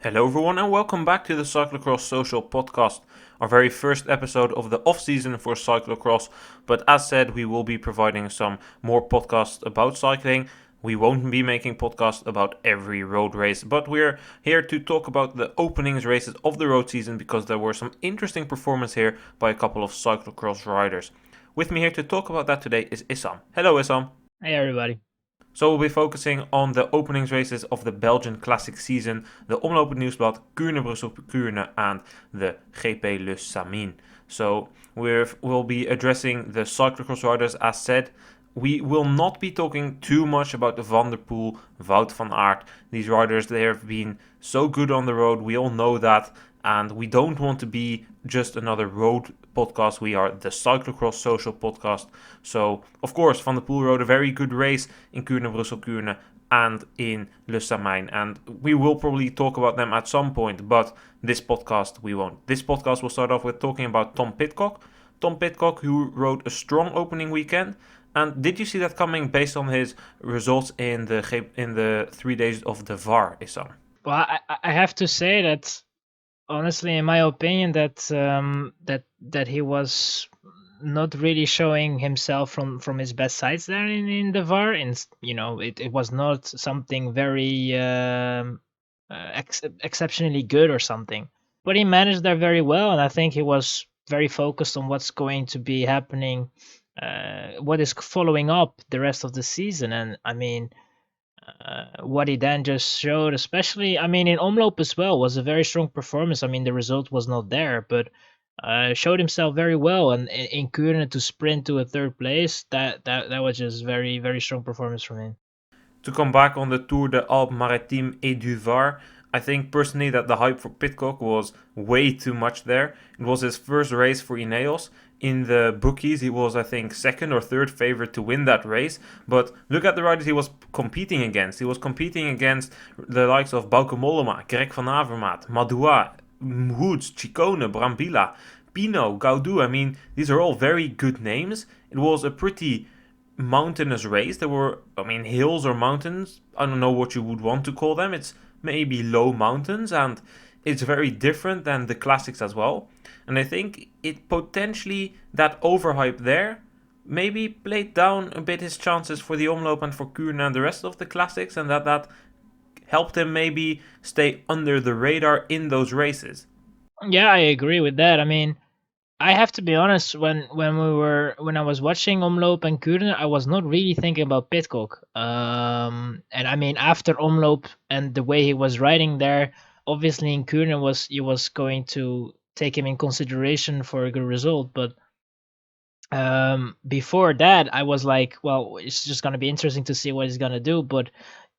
Hello everyone and welcome back to the Cyclocross Social Podcast, our very first episode of the off-season for cyclocross. But as said, we will be providing some more podcasts about cycling. We won't be making podcasts about every road race, but we're here to talk about the openings races of the road season because there were some interesting performances here by a couple of cyclocross riders. With me here to talk about that today is Issam. Hello Issam. Hey everybody. So we'll be focusing on the openings races of the Belgian classic season, the Omloop Nieuwsblad, Kuurne Brussel Kuurne and the GP Le Samyn. So we'll be addressing the cyclocross riders as said. We will not be talking too much about the Van der Poel, Wout van Aert. These riders, they have been so good on the road, we all know that. And we don't want to be just another road podcast. We are the Cyclocross Social Podcast. So, of course, Van der Poel rode a very good race in Kuurne, Brussel, Kuurne and in Le Samyn. And we will probably talk about them at some point, but this podcast we won't. This podcast will start off with talking about Tom Pidcock. Tom Pidcock, who rode a strong opening weekend. And did you see that coming based on his results in the 3 days of the VAR, Issam? Well, I have to say that honestly, in my opinion, that he was not really showing himself from his best sides there in the VAR. And it was not something very exceptionally good or something. But he managed there very well, and I think he was very focused on what's going to be happening, what is following up the rest of the season. And I mean, what he then just showed, especially, I mean, in Omloop as well, was a very strong performance. I mean, the result was not there, but showed himself very well. And in Kuurne to sprint to a third place, that was just very, very strong performance from him. To come back on the Tour de Alpes-Maritimes et du Var, I think personally that the hype for Pidcock was way too much there. It was his first race for INEOS. In the bookies, he was, I think, second or third favorite to win that race. But look at the riders he was competing against. He was competing against the likes of Bauke Mollema, Greg van Avermaet, Madouas, Hoods, Ciccone, Brambilla, Pino, Gaudu. I mean, these are all very good names. It was a pretty mountainous race. There were, hills or mountains. I don't know what you would want to call them. It's maybe low mountains, and it's very different than the classics as well. And I think it potentially, that overhype there, maybe played down a bit his chances for the Omloop and for Kuurne and the rest of the classics, and that helped him maybe stay under the radar in those races. Yeah, I agree with that. I mean, I have to be honest. When I was watching Omloop and Kuurne, I was not really thinking about Pidcock. And I mean, after Omloop and the way he was riding there, obviously in Kuurne he was going to take him in consideration for a good result. But before that, I was like, well, it's just gonna be interesting to see what he's gonna do. But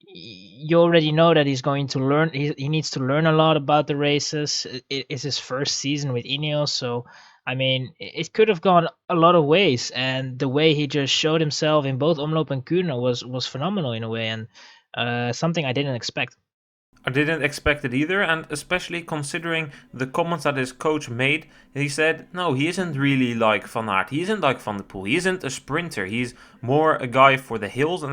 you already know that he's going to learn. He needs to learn a lot about the races. It's his first season with INEOS, so I mean, it could have gone a lot of ways. And the way he just showed himself in both Omloop and Kuurne was phenomenal in a way, and something I didn't expect. I didn't expect it either, and especially considering the comments that his coach made. He said, no, he isn't really like Van Aert, he isn't like Van der Poel, he isn't a sprinter, he's more a guy for the hills, and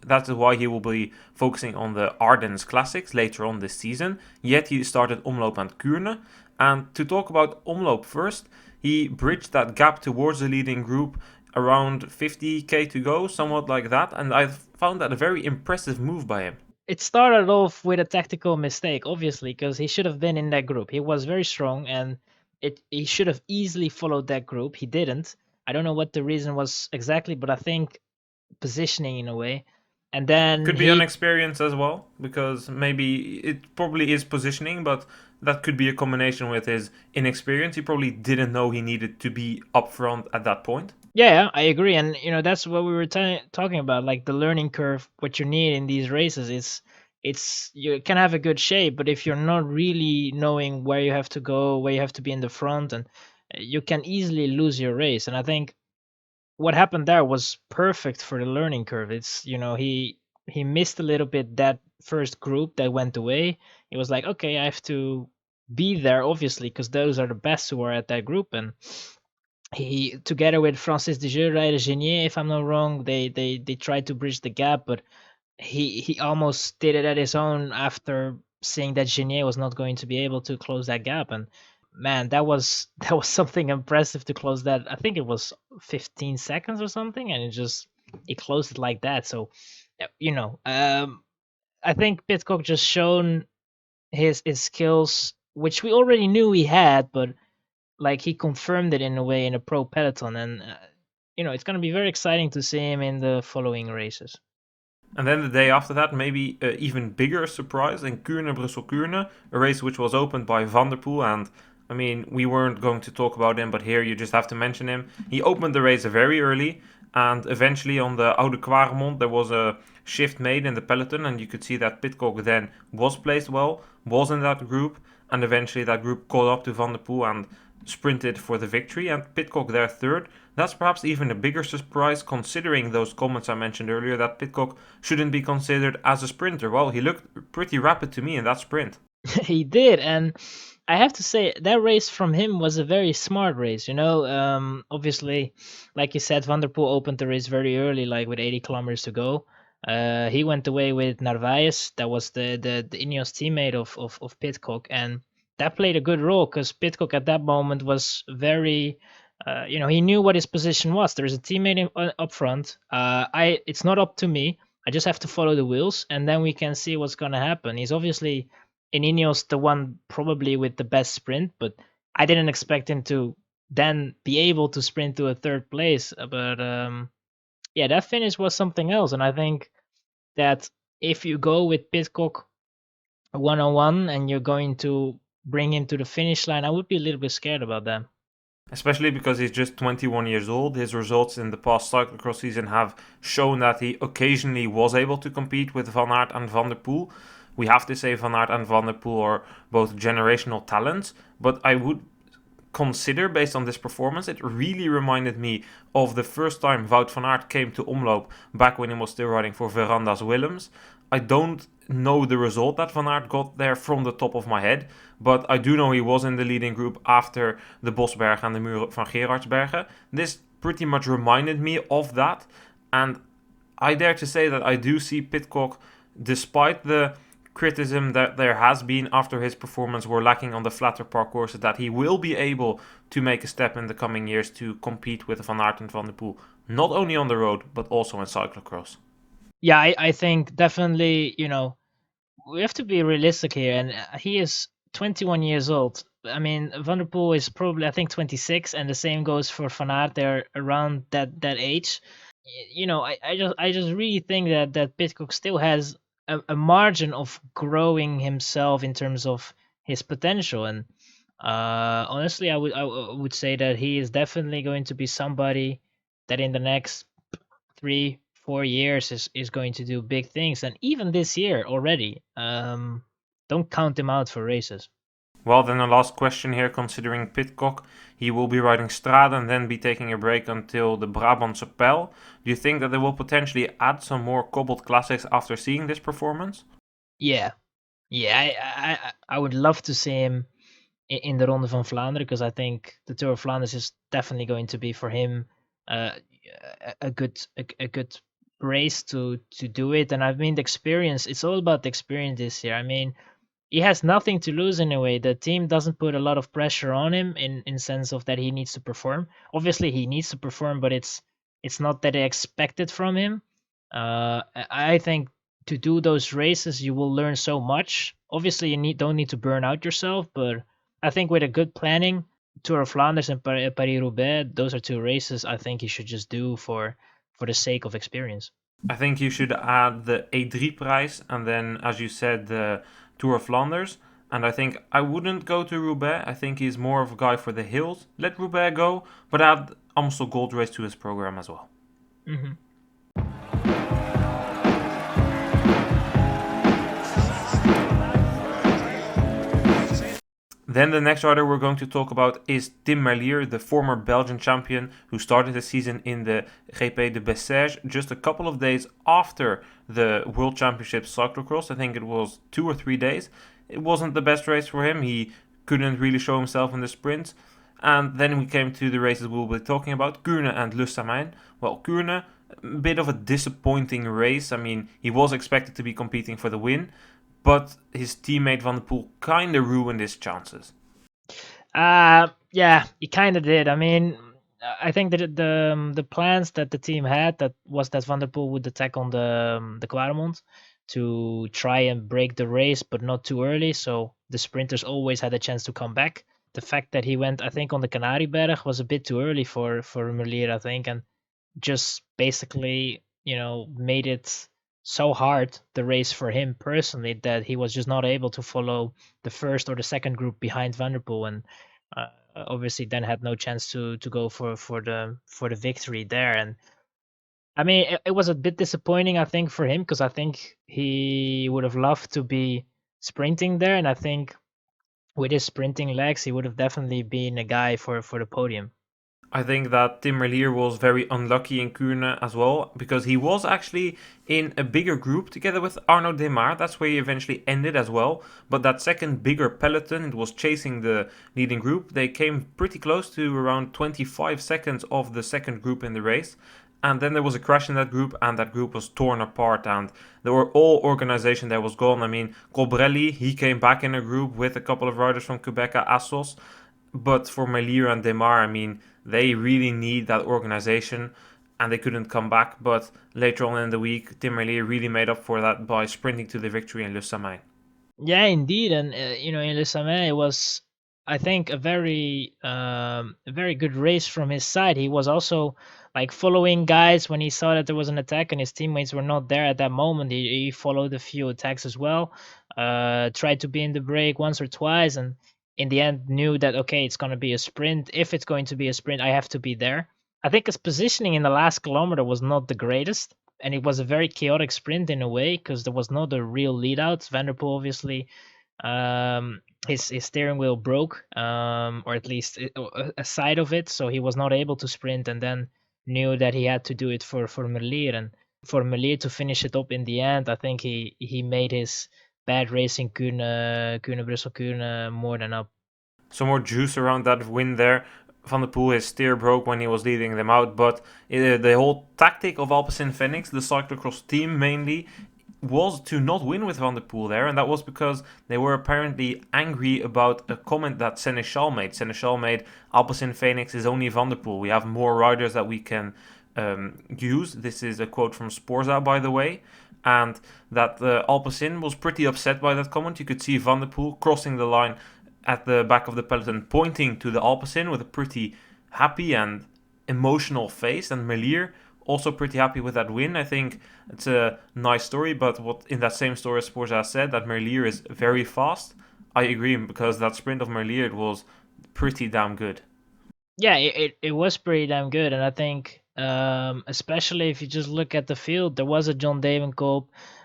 that's why he will be focusing on the Ardennes Classics later on this season. Yet he started Omloop and Kuurne. And to talk about Omloop first, he bridged that gap towards the leading group around 50k to go, somewhat like that, and I found that a very impressive move by him. It started off with a tactical mistake, obviously, because he should have been in that group. He was very strong, and he should have easily followed that group. He didn't. I don't know what the reason was exactly, but I think positioning in a way. And then Could be inexperience as well, because maybe it probably is positioning, but that could be a combination with his inexperience. He probably didn't know he needed to be up front at that point. Yeah, I agree, and that's what we were talking about, like the learning curve. What you need in these races is it's you can have a good shape, but if you're not really knowing where you have to go, where you have to be in the front, and you can easily lose your race. And I think what happened there was perfect for the learning curve. It's he missed a little bit that first group that went away. He was like, okay, I have to be there, obviously, because those are the best who are at that group. And he, together with Francis Desjeux, Ryder Genier, if I'm not wrong, they tried to bridge the gap, but he almost did it at his own after seeing that Genier was not going to be able to close that gap. And man, that was that was something impressive to close that. I think it was 15 seconds or something, and it closed it like that. So, I think Pidcock just shown his skills, which we already knew he had, but like he confirmed it in a way in a pro peloton, and it's going to be very exciting to see him in the following races. And then the day after that, maybe an even bigger surprise in Kuurne, Brussels-Kuurne, a race which was opened by Van der Poel. And I mean, we weren't going to talk about him, but here you just have to mention him. He opened the race very early, and eventually on the Oude Kwaremond there was a shift made in the peloton, and you could see that Pidcock then was placed well, was in that group, and eventually that group caught up to Van der Poel and sprinted for the victory, and Pidcock there third. That's perhaps even a bigger surprise considering those comments I mentioned earlier that Pidcock shouldn't be considered as a sprinter. Well, he looked pretty rapid to me in that sprint. He did, and I have to say that race from him was a very smart race. Obviously, like you said, Van der Poel opened the race very early, like with 80 kilometers to go. He went away with Narvaez, that was the INEOS teammate of Pidcock, and that played a good role because Pidcock at that moment was very, he knew what his position was. There's a teammate up front. It's not up to me. I just have to follow the wheels, and then we can see what's gonna happen. He's obviously in Ineos the one probably with the best sprint, but I didn't expect him to then be able to sprint to a third place. But yeah, that finish was something else, and I think that if you go with Pidcock 1-on-1 and you're going to bring him to the finish line, I would be a little bit scared about that. Especially because he's just 21 years old. His results in the past cyclocross season have shown that he occasionally was able to compete with Van Aert and Van der Poel. We have to say Van Aert and Van der Poel are both generational talents, but I would consider, based on this performance, it really reminded me of the first time Wout van Aert came to Omloop back when he was still riding for Verandas Willems. I don't know the result that Van Aert got there from the top of my head, but I do know he was in the leading group after the Bosberg and the Muur van Gerardsbergen. This pretty much reminded me of that, and I dare to say that I do see Pidcock, despite the criticism that there has been after his performance were lacking on the flatter parcourses, that he will be able to make a step in the coming years to compete with Van Aert and Van der Poel, not only on the road, but also in cyclocross. Yeah, I think definitely, we have to be realistic here, and he is 21 years old. I mean, Van der Poel is probably, I think, 26, and the same goes for Van Aert. They're around that age. I just really think that Pidcock still has a margin of growing himself in terms of his potential, and honestly, I would say that he is definitely going to be somebody that in the next 3-4 years is going to do big things, and even this year already. Don't count him out for races. Well, then the last question here, considering Pidcock, he will be riding Strade and then be taking a break until the Brabantse Pijl. Do you think that they will potentially add some more cobbled classics after seeing this performance? Yeah, I would love to see him in the Ronde van Vlaanderen, because I think the Tour of Flanders is definitely going to be for him a good race to do it. And I mean, the experience, it's all about the experience this year. I mean, he has nothing to lose in a way. The team doesn't put a lot of pressure on him in sense of that he needs to perform. Obviously, he needs to perform, but it's not that they expect it from him. I think to do those races, you will learn so much. Obviously, you don't need to burn out yourself, but I think with a good planning, Tour of Flanders and Paris-Roubaix, those are two races I think you should just do for the sake of experience. I think you should add the E3 prize and then, as you said, the Tour of Flanders. And I think I wouldn't go to Roubaix. I think he's more of a guy for the hills. Let Roubaix go, but add Amstel Gold Race to his program as well. Mm-hmm. Then the next rider we're going to talk about is Tim Merlier, the former Belgian champion who started the season in the GP de Bessèges just a couple of days after the World Championship Cyclocross. I think it was 2 or 3 days. It wasn't the best race for him. He couldn't really show himself in the sprints. And then we came to the races we'll be talking about, Kuurne and Le Samyn. Well, Kuurne, a bit of a disappointing race. I mean, he was expected to be competing for the win. but his teammate Van der Poel kind of ruined his chances. Yeah, he kind of did. I mean, I think that the plans that the team had that was that Van der Poel would attack on the Quaremont to try and break the race, but not too early, so the sprinters always had a chance to come back. The fact that he went, I think, on the Canarieberg was a bit too early for Merlier, I think, and just basically, made it so hard the race for him personally that he was just not able to follow the first or the second group behind Van der Poel, and uh, obviously then had no chance to go for the victory there. And I mean, it was a bit disappointing, I think, for him because I think he would have loved to be sprinting there, and I think with his sprinting legs, he would have definitely been a guy for the podium. I think that Tim Merlier was very unlucky in Kuurne as well, because he was actually in a bigger group together with Arnaud Demar. That's where he eventually ended as well. But that second bigger peloton, it was chasing the leading group. They came pretty close to around 25 seconds of the second group in the race. And then there was a crash in that group, and that group was torn apart, and there were all organization that was gone. I mean, Colbrelli, he came back in a group with a couple of riders from Quebec at Assos. But for Merlier and Demar, I mean, they really need that organization, and they couldn't come back. But later on in the week, Tim Merlier really made up for that by sprinting to the victory in Le Samyn. Yeah, indeed, and in Le Samyn, it was, I think, a very good race from his side. He was also like following guys when he saw that there was an attack and his teammates were not there at that moment. He followed a few attacks as well. Tried to be in the break once or twice, and in the end knew that okay, it's going to be a sprint. If it's going to be a sprint, I have to be there. I think his positioning in the last kilometer was not the greatest, and it was a very chaotic sprint in a way because there was not a real lead out. Van der Poel obviously, his steering wheel broke, or at least a side of it, so he was not able to sprint, and then knew that he had to do it for Merlier, and for Merlier to finish it up in the end. I think he made his bad racing Kuurne Brussel Kuurne more than up. Some more juice around that win there. Van der Poel, his steer broke when he was leading them out, but the whole tactic of Alpecin Phoenix, the cyclocross team mainly, was to not win with Van der Poel there, and that was because they were apparently angry about a comment that Seneschal made. Seneschal made, Alpecin Phoenix is only Van der Poel. We have more riders that we can use. This is a quote from Sporza, by the way. And that Alpecin was pretty upset by that comment. You could see Van der Poel crossing the line at the back of the peloton, pointing to the Alpecin with a pretty happy and emotional face, and Merlier also pretty happy with that win. I think it's a nice story, but what in that same story, Sporza said that Merlier is very fast. I agree, because that sprint of Merlier was pretty damn good. Yeah, it was pretty damn good, and I think especially if you just look at the field, there was a John Davenport,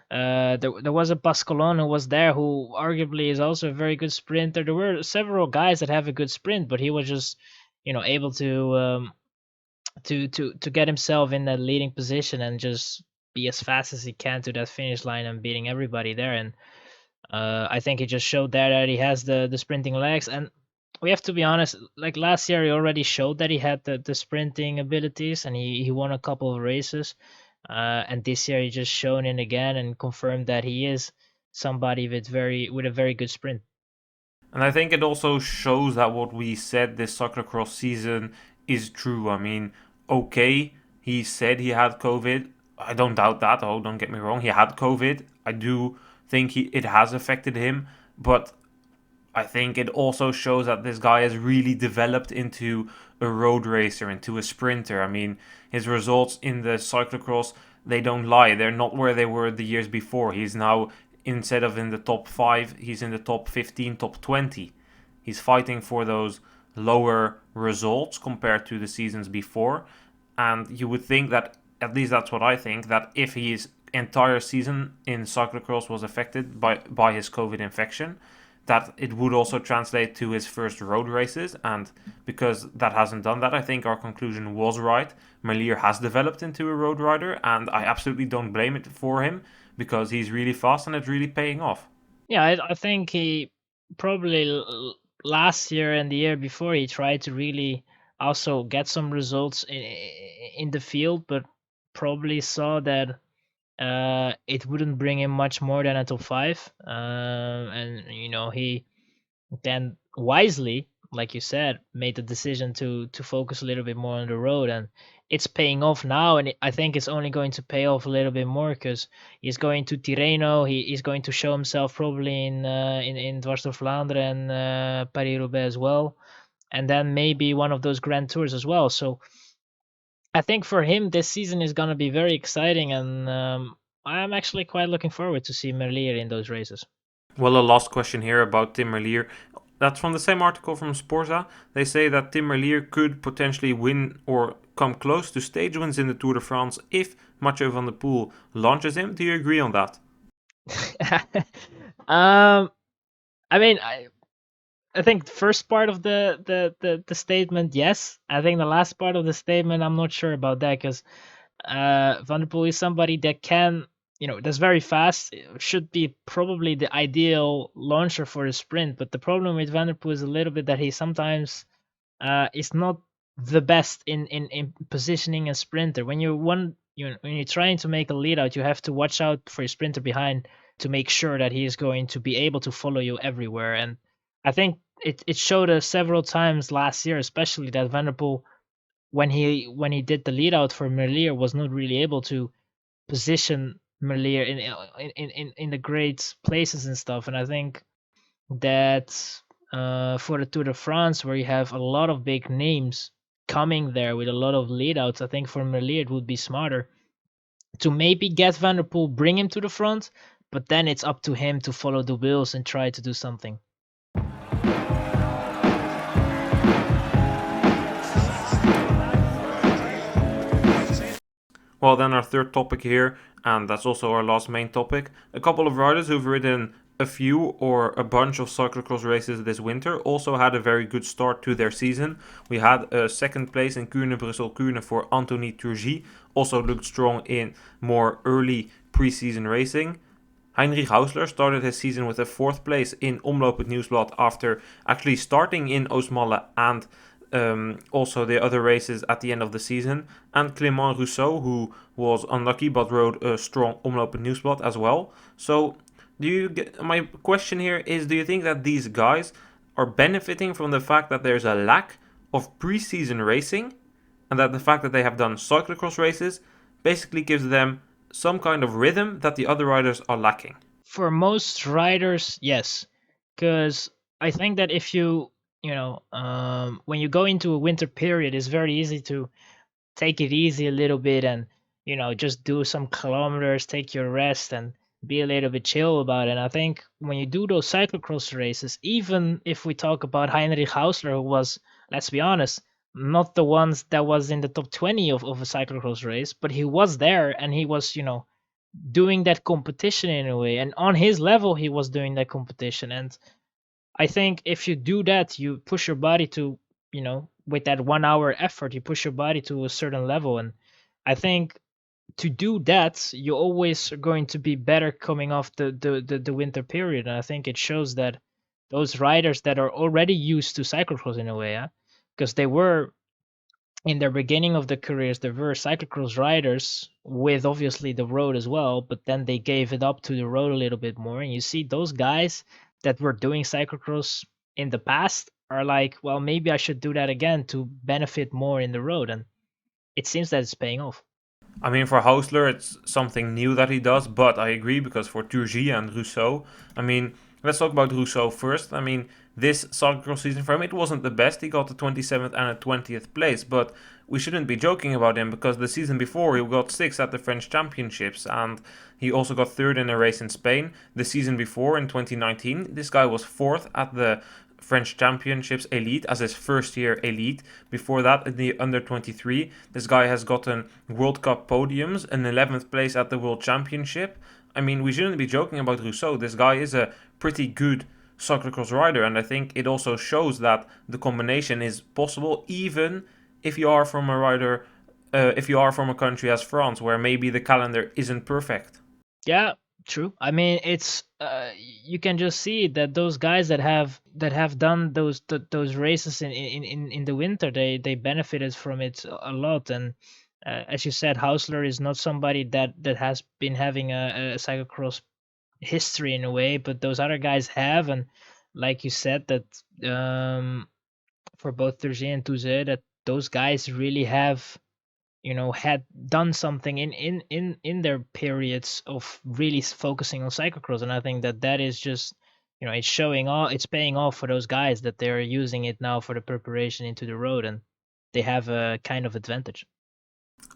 there was a Pascalon who was there, who arguably is also a very good sprinter. There were several guys that have a good sprint, but he was just able to get himself in that leading position and just be as fast as he can to that finish line and beating everybody there. And I think he just showed there that he has the sprinting legs, and we have to be honest. Like last year, he already showed that he had the sprinting abilities, and he won a couple of races. And this year, he just shown it again and confirmed that he is somebody with a very good sprint. And I think it also shows that what we said this cyclocross season is true. I mean, okay, he said he had COVID. I don't doubt that. Oh, don't get me wrong. He had COVID. I do think it has affected him. But I think it also shows that this guy has really developed into a road racer, into a sprinter. I mean, his results in the cyclocross, they don't lie. They're not where they were the years before. He's now, instead of in the top 5, he's in the top 15, top 20. He's fighting for those lower results compared to the seasons before. And you would think that, at least that's what I think, that if his entire season in cyclocross was affected by his COVID infection, that it would also translate to his first road races. And because that hasn't done that, I think our conclusion was right. Merlier has developed into a road rider, and I absolutely don't blame it for him, because he's really fast and it's really paying off. Yeah, I think he probably last year and the year before he tried to really also get some results in the field, but probably saw that it wouldn't bring him much more than a top 5. And he then wisely, like you said, made the decision to focus a little bit more on the road, and it's paying off now. And I think it's only going to pay off a little bit more because he's going to Tirreno. He's going to show himself probably in Dwars door Vlaanderen and Paris-Roubaix as well, and then maybe one of those Grand Tours as well. So I think for him this season is going to be very exciting, and I'm actually quite looking forward to see Merlier in those races. Well, a last question here about Tim Merlier. That's from the same article from Sporza. They say that Tim Merlier could potentially win or come close to stage wins in the Tour de France if Mathieu van der Poel launches him. Do you agree on that? I mean, I think the first part of the statement, yes. I think the last part of the statement, I'm not sure about that because Van der Poel is somebody that can, that's very fast. It should be probably the ideal launcher for a sprint. But the problem with Van der Poel is a little bit that he sometimes is not the best in positioning a sprinter. When when you're trying to make a lead out, you have to watch out for your sprinter behind to make sure that he is going to be able to follow you everywhere. And I think it showed us several times last year, especially that Van der Poel, when he did the lead out for Merlier, was not really able to position Merlier in the great places and stuff. And I think that for the Tour de France, where you have a lot of big names coming there with a lot of lead outs, I think for Merlier it would be smarter to maybe get Van der Poel, bring him to the front, but then it's up to him to follow the wheels and try to do something. Well, then our third topic here, and that's also our last main topic. A couple of riders who've ridden a few or a bunch of cyclocross races this winter also had a very good start to their season. We had a second place in Kuurne, Brussels-Kuurne for Anthony Turgis, also looked strong in more early pre-season racing. Heinrich Haussler started his season with a fourth place in Omloop het Nieuwsblad after actually starting in Oostmalle and also the other races at the end of the season. And Clément Rousseau, who was unlucky but rode a strong Omloop het Nieuwsblad as well. So my question here is, do you think that these guys are benefiting from the fact that there's a lack of pre-season racing and that the fact that they have done cyclocross races basically gives them some kind of rhythm that the other riders are lacking? For most riders, yes, because I think that if when you go into a winter period, it's very easy to take it easy a little bit and just do some kilometers, take your rest, and be a little bit chill about it. And I think when you do those cyclocross races, even if we talk about Heinrich Haussler, who was, let's be honest, not the ones that was in the top 20 of a cyclocross race, but he was there and he was, doing that competition in a way. And on his level, he was doing that competition. And I think if you do that, you push your body to, with that 1 hour effort, you push your body to a certain level. And I think to do that, you're always going to be better coming off the winter period. And I think it shows that those riders that are already used to cyclocross in a way, because they were in the beginning of their careers, there were cyclocross riders with obviously the road as well, but then they gave it up to the road a little bit more. And you see those guys that were doing cyclocross in the past are like, well, maybe I should do that again to benefit more in the road. And it seems that it's paying off. I mean, for Haussler, it's something new that he does, but I agree because for Turgis and Rousseau, I mean, let's talk about Rousseau first. I mean, this cyclocross season for him, it wasn't the best. He got the 27th and a 20th place, but we shouldn't be joking about him because the season before he got 6th at the French Championships and he also got 3rd in a race in Spain. The season before, in 2019, this guy was 4th at the French Championships Elite as his first year Elite. Before that, in the under 23, this guy has gotten World Cup podiums, an 11th place at the World Championship. I mean, we shouldn't be joking about Rousseau. This guy is a pretty good cyclocross rider, and I think it also shows that the combination is possible, even if you are from a rider, if you are from a country as France, where maybe the calendar isn't perfect. Yeah, true. I mean, it's you can just see that those guys that have done those races in the winter, they benefited from it a lot. And As you said, Haussler is not somebody that has been having a cyclocross history in a way, but those other guys have, and like you said, that for both Turgis and Touze, that those guys really have, had done something in their periods of really focusing on cyclocross, and I think that is just, it's showing off, it's paying off for those guys that they're using it now for the preparation into the road, and they have a kind of advantage.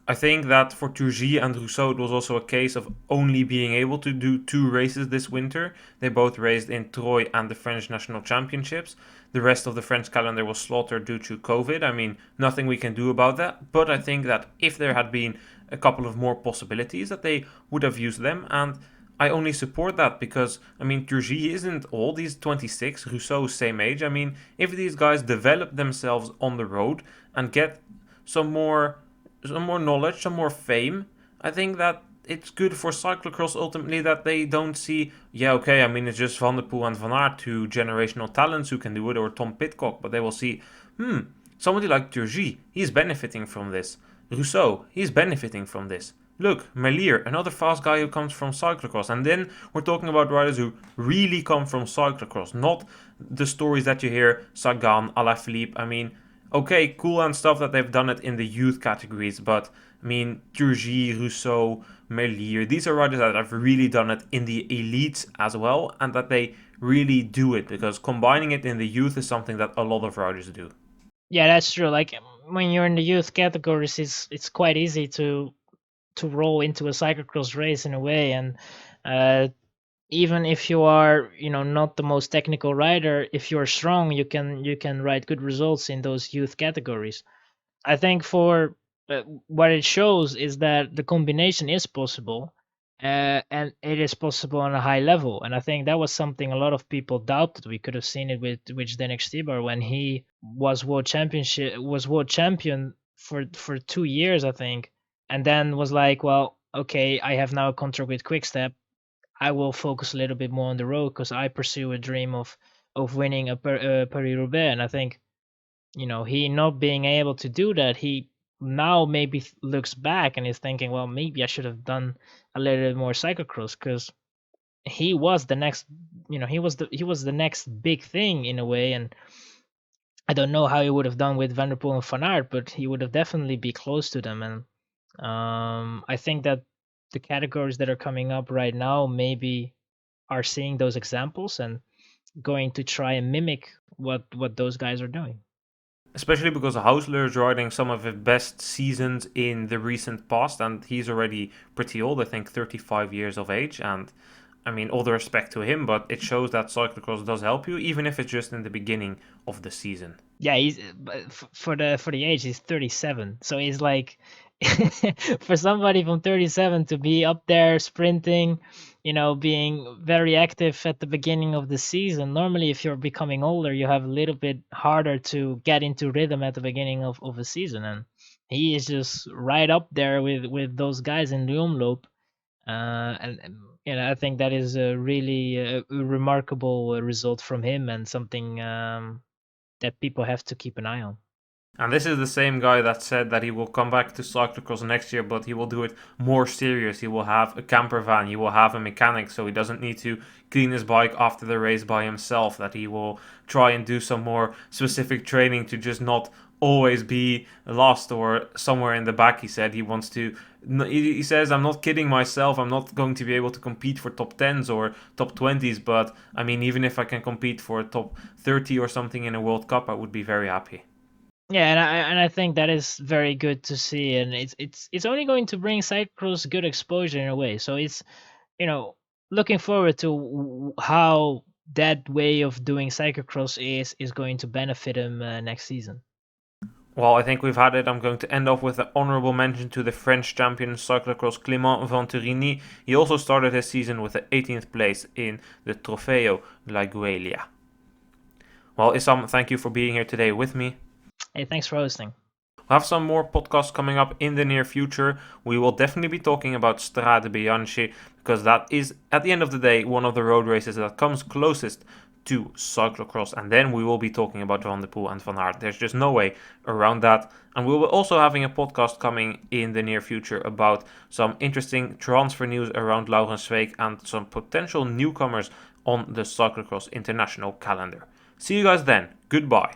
I think that for Turgis and Russo, it was also a case of only being able to do 2 races this winter. They both raced in Troyes and the French National Championships. The rest of the French calendar was slaughtered due to COVID. I mean, nothing we can do about that. But I think that if there had been a couple of more possibilities, that they would have used them. And I only support that because, I mean, Turgis isn't old. He's 26. Rousseau's same age. I mean, if these guys develop themselves on the road and get some more knowledge, some more fame, I think that it's good for cyclocross ultimately that they don't see, yeah, okay, I mean, it's just Van der Poel and Van Aert, 2 generational talents who can do it, or Tom Pidcock, but they will see, somebody like Turgis, he's benefiting from this. Rousseau, he's benefiting from this. Look, Merlier, another fast guy who comes from cyclocross. And then we're talking about riders who really come from cyclocross, not the stories that you hear, Sagan, Alaphilippe. I mean, okay, cool and stuff that they've done it in the youth categories, but I mean, Turgis, Rousseau, Merlier, these are riders that have really done it in the elites as well, and that they really do it, because combining it in the youth is something that a lot of riders do. Yeah, that's true. Like when you're in the youth categories, it's quite easy to roll into a cyclocross race in a way, and even if you are, not the most technical rider, if you're strong, you can ride good results in those youth categories. I think for what it shows is that the combination is possible, and it is possible on a high level. And I think that was something a lot of people doubted. We could have seen it with Zdenek Stibar when he was world champion for 2 years, I think, and then was like, well, okay, I have now a contract with Quickstep. I will focus a little bit more on the road because I pursue a dream of winning a Paris-Roubaix. And I think, he not being able to do that, he now maybe looks back and is thinking, well, maybe I should have done a little bit more cyclocross, because he was the next, he was the next big thing in a way. And I don't know how he would have done with Van der Poel and Van Aert, but he would have definitely be close to them. And I think that the categories that are coming up right now maybe are seeing those examples and going to try and mimic what those guys are doing. Especially because Haussler is riding some of his best seasons in the recent past, and he's already pretty old, I think 35 years of age. And I mean, all the respect to him, but it shows that cyclocross does help you, even if it's just in the beginning of the season. Yeah, he's for the age, he's 37, so he's like, for somebody from 37 to be up there sprinting, being very active at the beginning of the season. Normally, if you're becoming older, you have a little bit harder to get into rhythm at the beginning of a season, and he is just right up there with those guys in the omloop. And I think that is a really remarkable result from him, and something that people have to keep an eye on. And this is the same guy that said that he will come back to cyclocross next year, but he will do it more serious. He will have a camper van, he will have a mechanic, so he doesn't need to clean his bike after the race by himself. That he will try and do some more specific training to just not always be lost or somewhere in the back. He said he wants to. He says, I'm not kidding myself. I'm not going to be able to compete for top 10s or top 20s, but I mean, even if I can compete for top 30 or something in a World Cup, I would be very happy. Yeah, and I think that is very good to see, and it's only going to bring cyclocross good exposure in a way. So it's, looking forward to how that way of doing cyclocross is going to benefit him next season. Well, I think we've had it. I'm going to end off with an honourable mention to the French champion cyclocross Clément Venturini. He also started his season with the 18th place in the Trofeo La Guelia. Well, Issam, thank you for being here today with me. Hey, thanks for hosting. We'll have some more podcasts coming up in the near future. We will definitely be talking about Strade Bianche, because that is, at the end of the day, one of the road races that comes closest to cyclocross, and then we will be talking about Van der Poel and Van Aert. There's just no way around that. And we will also having a podcast coming in the near future about some interesting transfer news around Laurens Sveek and some potential newcomers on the cyclocross international calendar. See you guys then. Goodbye.